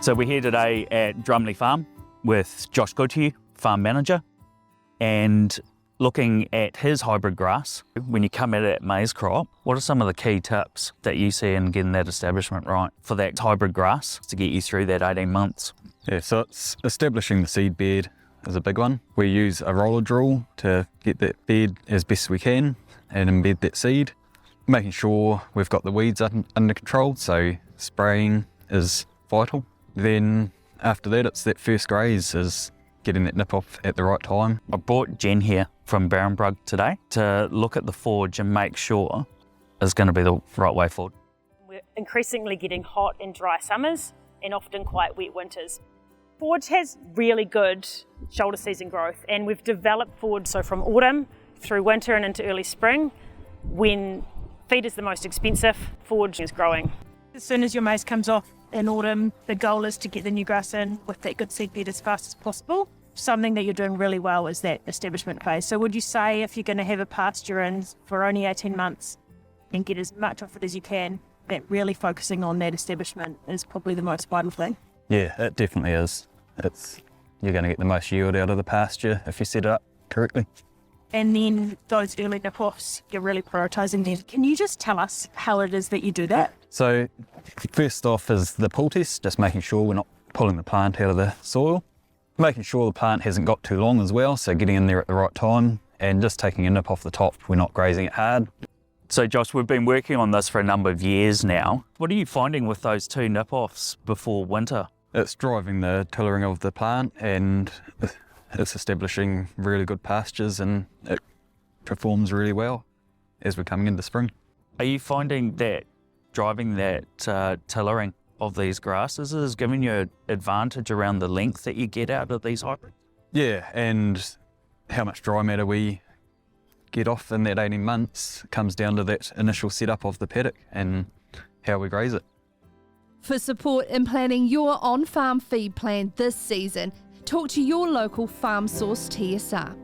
So we're here today at Drumley Farm with Josh Goodhew, farm manager, and looking at his hybrid grass. When you come at it at maize crop, what are some of the key tips that you see in getting that establishment right for that hybrid grass to get you through that 18 months? Yeah, so it's establishing the seed bed is a big one. We use a roller drill to get that bed as best we can and embed that seed, making sure we've got the weeds under control, so spraying is vital. Then after that, it's that first graze is getting that nip off at the right time. I brought Jen here from Barrenbrug today to look at the forge and make sure it's going to be the right way forward. We're increasingly getting hot and dry summers and often quite wet winters. Forge has really good shoulder season growth, and we've developed forge so from autumn through winter and into early spring. When feed is the most expensive, forge is growing. As soon as your maize comes off in autumn, the goal is to get the new grass in with that good seed bed as fast as possible. Something that you're doing really well is that establishment phase. So would you say if you're going to have a pasture in for only 18 months and get as much off it as you can, that really focusing on that establishment is probably the most vital thing? Yeah, it definitely is. You're going to get the most yield out of the pasture if you set it up correctly. And then those early nip-offs, you're really prioritising them. Can you just tell us how it is that you do that? So first off is the pull test, just making sure we're not pulling the plant out of the soil. Making sure the plant hasn't got too long as well, so getting in there at the right time and just taking a nip off the top. We're not grazing it hard. So Josh, we've been working on this for a number of years now. What are you finding with those two nip-offs before winter? It's driving the tillering of the plant and it's establishing really good pastures, and it performs really well as we're coming into spring. Are you finding that driving that tillering of these grasses is giving you an advantage around the length that you get out of these hybrids? Yeah, and how much dry matter we get off in that 18 months comes down to that initial setup of the paddock and how we graze it. For support in planning your on-farm feed plan this season, talk to your local Farm Source TSR.